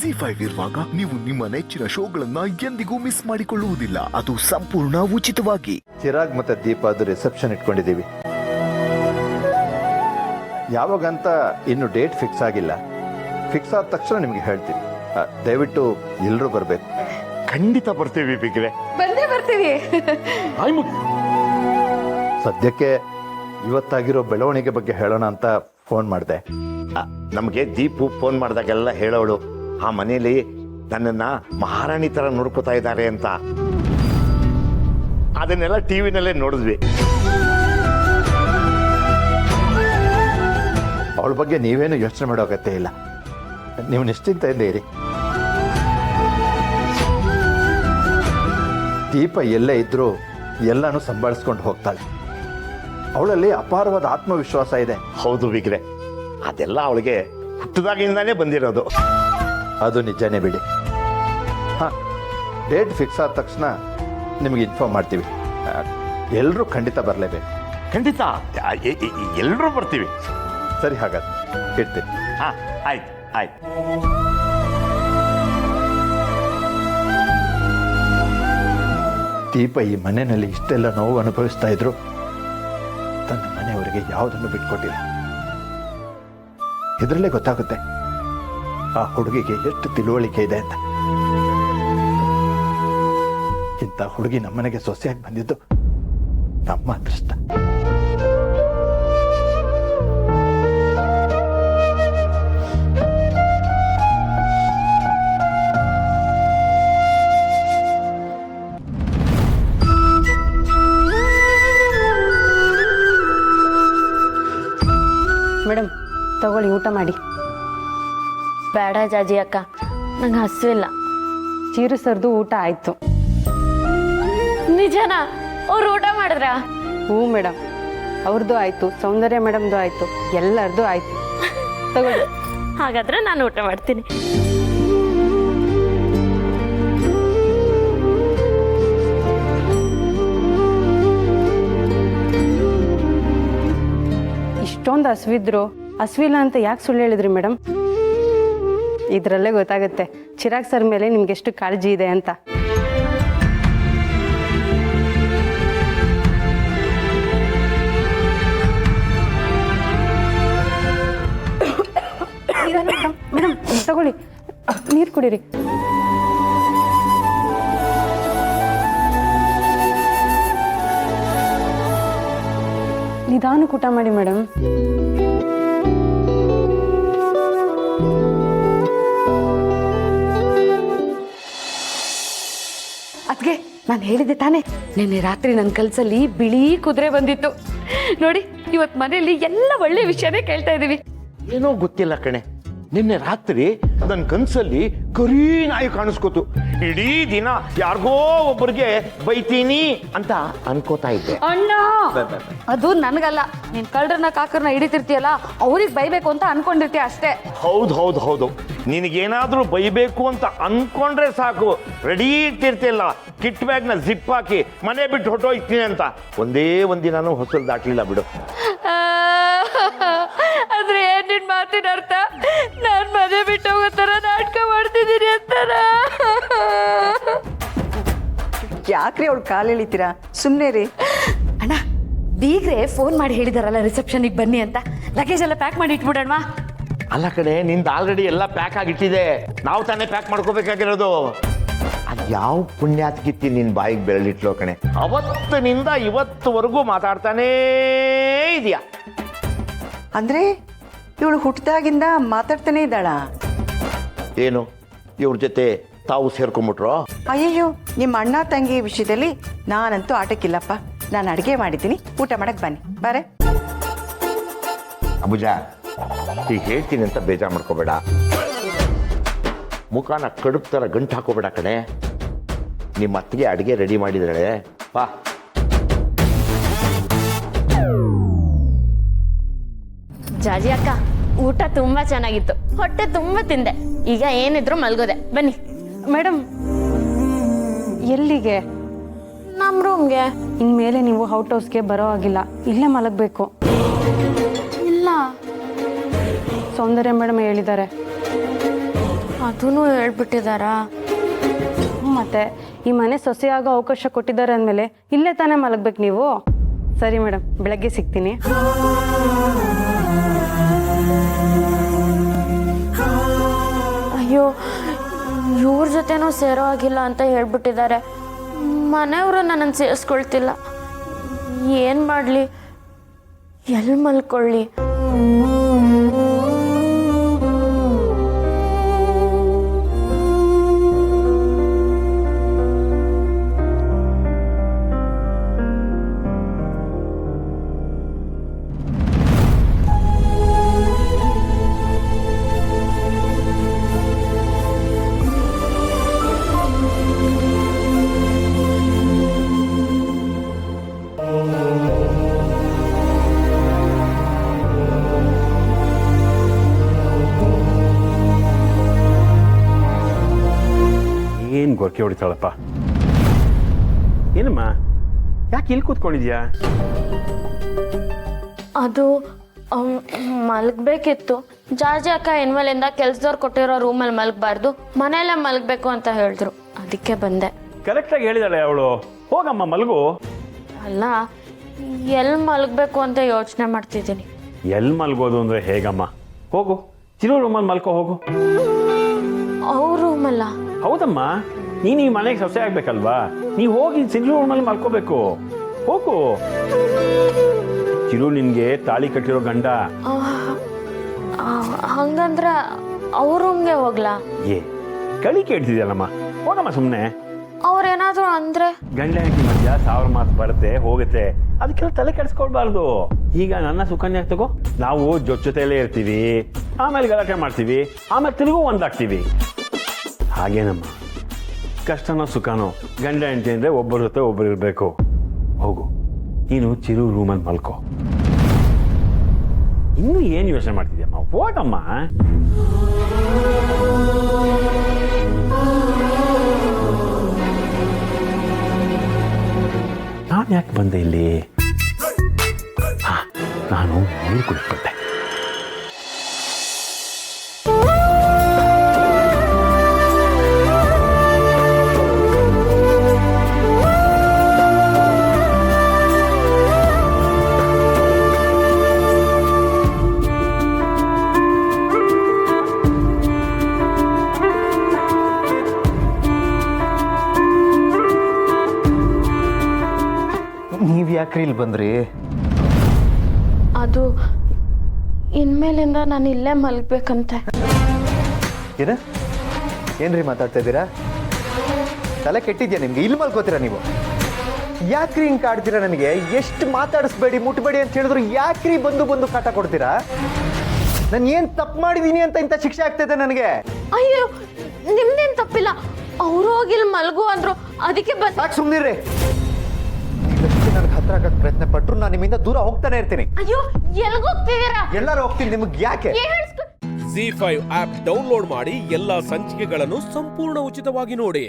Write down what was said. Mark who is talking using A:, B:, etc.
A: ZEE5 ಇರುವಾಗ ನೀವು ನಿಮ್ಮ ನೆಚ್ಚಿನ ಶೋಗಳನ್ನ ಎಂದಿಗೂ ಮಿಸ್ ಮಾಡಿಕೊಳ್ಳುವುದಿಲ್ಲ. ಅದು ಸಂಪೂರ್ಣ ಉಚಿತವಾಗಿ.
B: ಚಿರಾಗ್ ಮತ್ತೆ ದೀಪಾದು ರಿಸೆಪ್ಷನ್ ಇಟ್ಕೊಂಡಿದ್ದೀವಿ. ಯಾವಾಗಂತ ಇನ್ನು ಡೇಟ್ ಫಿಕ್ಸ್ ಆಗಿಲ್ಲ. ಫಿಕ್ಸ್ ಆದ ತಕ್ಷಣ ನಿಮಗೆ ಹೇಳ್ತೀನಿ. ದಯವಿಟ್ಟು ಎಲ್ಲರೂ ಬರಬೇಕು.
C: ಖಂಡಿತ ಬರ್ತೀವಿ ಬಿಗ್ರೆ.
D: ಬಂದೇ ಬರ್ತೀವಿ.
B: ಸದ್ಯಕ್ಕೆ ಇವತ್ತಾಗಿರೋ ಬೆಳವಣಿಗೆ ಬಗ್ಗೆ ಹೇಳೋಣ ಅಂತ ಫೋನ್ ಮಾಡಿದೆ.
C: ನಮಗೆ ದೀಪು ಫೋನ್ ಮಾಡಿದಾಗೆಲ್ಲ ಹೇಳೋಳು ಆ ಮನೇಲಿ ನನ್ನನ್ನ ಮಹಾರಾಣಿ ತರ ನೋಡ್ಕೋತಾ ಇದ್ದಾರೆ ಅಂತ. ಅದನ್ನೆಲ್ಲ ಟಿವಿನಲ್ಲೇ ನೋಡಿದ್ವಿ.
B: ಅವಳ ಬಗ್ಗೆ ನೀವೇನು ಯೋಚನೆ ಮಾಡೋ ಅಗತ್ಯ ಇಲ್ಲ. ನೀವು ನಿಶ್ಚಿಂತೆಯಿಂದ ಇರಿ. ದೀಪ ಎಲ್ಲೇ ಇದ್ರೂ ಎಲ್ಲಾನು ಸಂಭಾಳಿಸ್ಕೊಂಡು ಹೋಗ್ತಾಳೆ. ಅವಳಲ್ಲಿ ಅಪಾರವಾದ ಆತ್ಮವಿಶ್ವಾಸ ಇದೆ.
C: ಹೌದು ಬಿಗ್ರೆ, ಅದೆಲ್ಲ ಅವಳಿಗೆ ಹುಟ್ಟಿದಾಗಿಂದಾನೇ ಬಂದಿರೋದು.
B: ಅದು ನಿಜನೇ ಬಿಡಿ. ಹಾಂ, ಡೇಟ್ ಫಿಕ್ಸ್ ಆದ ತಕ್ಷಣ ನಿಮಗೆ ಇನ್ಫಾರ್ಮ್ ಮಾಡ್ತೀವಿ. ಎಲ್ಲರೂ ಖಂಡಿತ ಬರಲೇಬೇಕು.
C: ಖಂಡಿತ ಎಲ್ಲರೂ ಬರ್ತೀವಿ.
B: ಸರಿ, ಹಾಗಾದ್ರೆ ಇಡ್ತೀನಿ.
C: ಹಾಂ, ಆಯ್ತು ಆಯ್ತು.
B: ದೀಪ ಈ ಮನೆಯಲ್ಲಿ ಇಷ್ಟೆಲ್ಲ ನೋವು ಅನುಭವಿಸ್ತಾ ಇದ್ರು ತನ್ನ ಮನೆಯವರಿಗೆ ಯಾವುದನ್ನು ಬಿಟ್ಕೊಟ್ಟಿಲ್ಲ. ಇದರಲ್ಲೇ ಗೊತ್ತಾಗುತ್ತೆ ಆ ಹುಡುಗಿಗೆ ಎಷ್ಟು ತಿಳುವಳಿಕೆ ಇದೆ ಅಂತ. ಇಂಥ ಹುಡುಗಿ ನಮ್ಮನೆಗೆ ಸೊಸೆಯಾಗಿ ಬಂದಿದ್ದು ನಮ್ಮ ಅದೃಷ್ಟ.
D: ಮೇಡಮ್ ತಗೊಳ್ಳಿ, ಊಟ ಮಾಡಿ.
E: ಬೇಡ ಜಾಜಿ ಅಕ್ಕ, ನಂಗೆ ಹಸಿವಿಲ್ಲ.
D: ಚೀರು ಸರ್ದು ಊಟ ಆಯ್ತು.
E: ನಿಜನಾ? ಅವ್ರು ಊಟ ಮಾಡಿದ್ರ?
D: ಹ್ಞೂ ಮೇಡಮ್, ಅವ್ರದ್ದು ಆಯ್ತು, ಸೌಂದರ್ಯ ಮೇಡಮ್ದು ಆಯ್ತು, ಎಲ್ಲರದು ಆಯ್ತು. ತಗೊಳ್ಳಿ.
E: ಹಾಗಾದ್ರೆ ನಾನು ಊಟ ಮಾಡ್ತೀನಿ.
D: ಇಷ್ಟೊಂದು ಹಸಿವಿದ್ರು ಹಸಿವಿಲ್ಲ ಅಂತ ಯಾಕೆ ಸುಳ್ಳು ಹೇಳಿದ್ರಿ ಮೇಡಮ್? ಇದರಲ್ಲೇ ಗೊತ್ತಾಗುತ್ತೆ ಚಿರಾಗ್ ಸರ್ ಮೇಲೆ ನಿಮ್ಗೆ ಎಷ್ಟು ಕಾಳಜಿ ಇದೆ ಅಂತ. ಮೇಡಮ್ ತಗೊಳ್ಳಿ, ನೀರು ಕುಡೀರಿ. ನಿಧಾನಕ್ಕೆ ಊಟ ಮಾಡಿ ಮೇಡಮ್. ಅದ್ಗೆ ನಾನು ಹೇಳಿದ್ದೆ ತಾನೇ, ನಿನ್ನೆ ರಾತ್ರಿ ನನ್ನ ಕಲ್ಸಲ್ಲಿ ಬಿಳಿ ಕುದುರೆ ಬಂದಿತ್ತು ನೋಡಿ. ಇವತ್ತು ಮನೆಯಲ್ಲಿ ಎಲ್ಲ ಒಳ್ಳೆ ವಿಷಯನೇ ಕೇಳ್ತಾ ಇದೀವಿ.
C: ಏನೋ ಗೊತ್ತಿಲ್ಲ ಕಣೆ, ನಿನ್ನೆ ರಾತ್ರಿ ನನ್ನ ಕನ್ಸಲ್ಲಿ ಕರಿ ನಾಯಿ ಕಾಣಿಸ್ಕೋತು. ಇಡೀ ದಿನ ಯಾರಿಗೋ ಒಬ್ಬರಿಗೆ ಬೈತೀನಿ ಅಂತ ಅನ್ಕೋತಾ ಇದ್ದೆ.
E: ಅಣ್ಣ, ಅದು ನನಗಲ್ಲ, ನೀನ್ ಕಳ್ಳರನ್ನ ಕಾಕರನ್ನ ಹಿಡಿತಿರ್ತೀಯಲ್ಲ, ಅವ್ರಿಗೆ ಬೈಬೇಕು ಅಂತ ಅನ್ಕೊಂಡಿರ್ತೀಯ ಅಷ್ಟೇ.
C: ಹೌದು ಹೌದು ಹೌದು, ನಿನಗೇನಾದ್ರೂ ಬೈಬೇಕು ಅಂತ ಅನ್ಕೊಂಡ್ರೆ ಸಾಕು, ರೆಡಿ ಇಟ್ಟಿರ್ತಿಲ್ಲ ಕಿಟ್ ಬ್ಯಾಗ್ನ ಜಿಪ್ ಹಾಕಿ ಮನೆ ಬಿಟ್ಟು ಹೊಟ್ಟೋಗ್ತೀನಿ ಅಂತ. ಒಂದೇ ಒಂದಿನಾನು ಹೊಸಲು ದಾಟ್ಲಿಲ್ಲ ಬಿಡು.
E: ಆದ್ರೆ ಏನ್ ನಿನ್ ಮಾತಿನ ಅರ್ಥ? ನಾನ್ ಮನೆ ಬಿಟ್ಟು ಹೋಗೋ ತರ ನಾಟಕ ಮಾಡ್ತಿದ್ದೀನಿ ಅಂತಾರ?
F: ಯಾಕ್ರಿ ಅವ್ಳು ಕಾಲು ಎಳಿತೀರಾ? ಸುಮ್ಮನೆ ರೀ.
E: ಅಣ್ಣ, ಬೀಗ್ರೆ ಫೋನ್ ಮಾಡಿ ಹೇಳಿದಾರಲ್ಲ ರಿಸೆಪ್ಷನ್ಗೆ ಬನ್ನಿ ಅಂತ. ಲಗೇಜ್ ಎಲ್ಲ ಪ್ಯಾಕ್ ಮಾಡಿ ಇಟ್ಬಿಡೋಣ.
C: ಅಲ್ಲ ಕಡೆ, ನಿಂದ ಆಲ್ರೆಡಿ ಎಲ್ಲ ಪ್ಯಾಕ್ ಆಗಿಟ್ಟಿದೆ. ನಾವು ತಾನೇ ಪ್ಯಾಕ್ ಮಾಡ್ಕೋಬೇಕಾಗಿರೋದು. ಅದು ಯಾವ ಪುಣ್ಯಾತ್ಕಿತ್ತಿ ನಿನ್ ಬಾಯಿಗೆ ಬೆರಳಿಟ್ಲೋ ಕಣೆ. ಅವತ್ತಿನಿಂದ ಇವತ್ತುವರೆಗೂ ಮಾತಾಡ್ತಾನೇ ಇದೆಯಾ?
F: ಅಂದ್ರೆ ಇವಳು ಹುಟ್ಟಿದಾಗಿಂದ ಮಾತಾಡ್ತಾನೆ ಇದ್ದಾಳ?
C: ಏನು ಇವ್ರ ಜೊತೆ ತಾವು ಸೇರ್ಕೊಂಡ್ಬಿಟ್ರೋ?
F: ಅಯ್ಯಯ್ಯೋ, ನಿಮ್ಮ ಅಣ್ಣ ತಂಗಿ ವಿಷಯದಲ್ಲಿ ನಾನಂತೂ ಆಟಕ್ಕಿಲ್ಲಪ್ಪ. ನಾನು ಅಡುಗೆ ಮಾಡಿದ್ದೀನಿ, ಊಟ ಮಾಡಕ್ ಬನ್ನಿ. ಬಾರೆ
C: ಅಬುಜಾ, ಈಗ ಹೇಳ್ತೀನಿ ಅಂತ ಬೇಜಾರು ಮಾಡ್ಕೋಬೇಡ. ಮುಖಾನ ಕಡುಬು ಥರ ಗಂಟು ಹಾಕೋಬೇಡ ಕಣೆ. ನಿಮ್ಮ ಅತ್ತಿಗೆ ಅಡುಗೆ ರೆಡಿ ಮಾಡಿದಾಳೆ, ಬಾ.
E: ಜಾಜಿ ಅಕ್ಕ, ಊಟ ತುಂಬಾ ಚೆನ್ನಾಗಿತ್ತು, ಹೊಟ್ಟೆ ತುಂಬಾ ತಿಂದೆ. ಈಗ ಏನಿದ್ರು ಮಲ್ಗೋದೆ. ಬನ್ನಿ.
D: ಮೇಡಮ್, ಎಲ್ಲಿಗೆ?
E: ನಮ್ಮ ರೂಮ್ಗೆ.
D: ಇನ್ಮೇಲೆ ನೀವು ಔಟ್ ಹೌಸ್ಗೆ ಬರೋ ಆಗಿಲ್ಲ, ಇಲ್ಲೇ ಮಲಗಬೇಕು.
E: ಇಲ್ಲ,
D: ಸೌಂದರ್ಯ ಮೇಡಮ್ ಹೇಳಿದ್ದಾರೆ.
E: ಅದೂ ಹೇಳ್ಬಿಟ್ಟಿದಾರಾ?
G: ಮತ್ತೆ ಈ ಮನೆ ಸೊಸೆಯಾಗೋ ಅವಕಾಶ ಕೊಟ್ಟಿದ್ದಾರೆ ಅಂದಮೇಲೆ ಇಲ್ಲೇ ತಾನೇ ಮಲಗ್ಬೇಕು ನೀವು. ಸರಿ ಮೇಡಮ್, ಬೆಳಗ್ಗೆ ಸಿಗ್ತೀನಿ.
E: ಅಯ್ಯೋ, ಇವ್ರ ಜೊತೆನೂ ಸೇರೋ ಆಗಿಲ್ಲ ಅಂತ ಹೇಳ್ಬಿಟ್ಟಿದ್ದಾರೆ. ಮನೆಯವರು ನನ್ನನ್ನು ಸೇರಿಸ್ಕೊಳ್ತಿಲ್ಲ. ಏನು ಮಾಡಲಿ, ಎಲ್ಲಿ ಮಲ್ಕೊಳ್ಳಿ?
H: ಏನು ಗೊರಕೆ ಹೊಡಿತಾಳಪ್ಪ? ಏನಮ್ಮ, ಯಾಕೆ ಇಲ್ಲಿ ಕೂತ್ಕೊಂಡಿದ್ಯಾ?
E: ಅದು ಮಲಗಬೇಕಿತ್ತು. ಜಾಜಿ ಅಕ್ಕ ಇನ್ಮೇಲಿಂದ ಕೆಲ್ಸದವ್ರು ಕೊಟ್ಟಿರೋ ರೂಮಲ್ಲಿ ಮಲಗಬಾರ್ದು, ಮನೆಯಲ್ಲೇ ಮಲಗಬೇಕು ಅಂತ ಹೇಳಿದ್ರು. ಅದಕ್ಕೆ ಬಂದೆ.
H: ಕರೆಕ್ಟಾಗಿ ಹೇಳಿದಾಳೆ ಅವಳು. ಹೋಗಮ್ಮ ಮಲಗು.
E: ಅಲ್ಲ, ಎಲ್ಲಿ ಮಲಗಬೇಕು ಅಂತ ಯೋಚನೆ ಮಾಡ್ತಿದ್ದೀನಿ.
H: ಎಲ್ಲಿ ಮಲ್ಗೋದು ಅಂದರೆ ಹೇಗಮ್ಮ? ಹೋಗು, ಚಿರು ರೂಮಲ್ಲಿ ಮಲ್ಕೋ ಹೋಗು.
E: ಅವ್ರ ರೂಮಲ್ಲ?
H: ಹೌದಮ್ಮ, ನೀನು ಈ ಮನೆಗೆ ಸೊಸೆ ಆಗ್ಬೇಕಲ್ವಾ? ನೀವು ಹೋಗಿ ಚಿರು ರೂಮಲ್ಲಿ ಮಲ್ಕೋಬೇಕು. ಹೋಗು. ಚಿರು ನಿನ್ಗೆ ತಾಳಿ ಕಟ್ಟಿರೋ ಗಂಡ.
E: ಹಂಗಂದ್ರೆ ಅವ್ರ ರೂಮ್ಗೆ ಹೋಗ್ಲಾ?
H: ಏ, ಕಳಿ ಕೇಳ್ತಿದ್ಯಲ್ಲಮ್ಮ, ಹೋಗಮ್ಮ ಸುಮ್ಮನೆ.
E: ಅವ್ರೇನಾದ್ರು ಅಂದ್ರೆ?
H: ಗಂಡ ಹೆಂಡತಿ ಮಧ್ಯ 1000 ಮಾತು ಬರುತ್ತೆ ಹೋಗುತ್ತೆ, ಅದಕ್ಕೆಲ್ಲ ತಲೆ ಕೆಡಿಸ್ಕೊಳ್ಬಾರ್ದು. ಈಗ ನನ್ನ ಸುಕನ್ಯಾ ತಗೋ, ನಾವು ಜೊತೆಯಲ್ಲೇ ಇರ್ತೀವಿ, ಆಮೇಲೆ ಗಲಾಟೆ ಮಾಡ್ತೀವಿ, ಆಮೇಲೆ ತಿರುಗು ಒಂದಾಗ್ತೀವಿ. ಹಾಗೇನಮ್ಮ, ಕಷ್ಟನೋ ಸುಖನೋ ಗಂಡ ಹೆಂಡತಿ ಅಂದರೆ ಒಬ್ಬರ ಜೊತೆ ಒಬ್ಬರು ಇರಬೇಕು. ಹೋಗು, ನೀನು ಚಿರು ರೂಮಲ್ಲಿ ಮಲ್ಕೋ. ಇನ್ನೂ ಏನು ಯೋಚನೆ ಮಾಡ್ತಿದ್ಯಮ್ಮ? ಹೋಗಮ್ಮ. ನಾನು ಯಾಕೆ ಬಂದೆ ಇಲ್ಲಿ? ನಾನು ನೀರು ಕುಡಿಸ್ಕೊಟ್ಟೆ.
B: ನೀವು ಯಾಕ್ರಿ ಇಲ್ಲಿ ಬಂದ್ರಿ?
E: ಅದು ಇನ್ಮೇಲಿಂದ ನಾನು ಇಲ್ಲೇ ಮಲಗಬೇಕಂತೆ.
B: ಏನ್ರಿ ಮಾತಾಡ್ತಾ ಇದ್ದೀರಾ? ತಲೆ ಕೆಟ್ಟಿದ್ಯಾ ನಿಮ್ಗೆ? ಇಲ್ಲಿ ಮಲ್ಕೋತೀರಾ ನೀವು? ಯಾಕ್ರಿ ಹಿಂಗೆ ಕಾಡ್ತೀರಾ? ನನಗೆ ಎಷ್ಟು ಮಾತಾಡಿಸ್ಬೇಡಿ, ಮುಟ್ಬೇಡಿ ಅಂತ ಹೇಳಿದ್ರು ಯಾಕ್ರಿ ಬಂದು ಬಂದು ಕಾಟ ಕೊಡ್ತೀರಾ? ನಾನು ಏನು ತಪ್ಪು ಮಾಡಿದ್ದೀನಿ ಅಂತ ಇಂಥ ಶಿಕ್ಷೆ ಆಗ್ತೈತೆ ನನಗೆ?
E: ಅಯ್ಯೋ, ನಿಮ್ದೇನು ತಪ್ಪಿಲ್ಲ. ಅವರು ಹೋಗಿ ಇಲ್ಲಿ ಮಲಗು ಅಂದ್ರು, ಅದಕ್ಕೆ ಬಂದ.
B: ಸಾಕು, ಸುಮ್ಮನಿರ್ರಿ. ನನಗೆ ಹತ್ರ ಆಗಕ್ಕೆ ಪ್ರಯತ್ನ ಪಟ್ಟರು ನಾನು ನಿಮ್ಮಿಂದ ದೂರ ಹೋಗ್ತಾನೆ ಇರ್ತೀನಿ.
E: ಅಯ್ಯೋ, ಎಲ್ಗೋಗ್ತಿದ್ದೀರಾ?
B: ಎಲ್ಲರೂ ಹೋಗ್ತೀನಿ, ನಿಮ್ಗೆ ಯಾಕೆ?
I: ZEE5 ಆಪ್ ಡೌನ್ಲೋಡ್ ಮಾಡಿ ಎಲ್ಲಾ ಸಂಚಿಕೆಗಳನ್ನು ಸಂಪೂರ್ಣ ಉಚಿತವಾಗಿ ನೋಡಿ.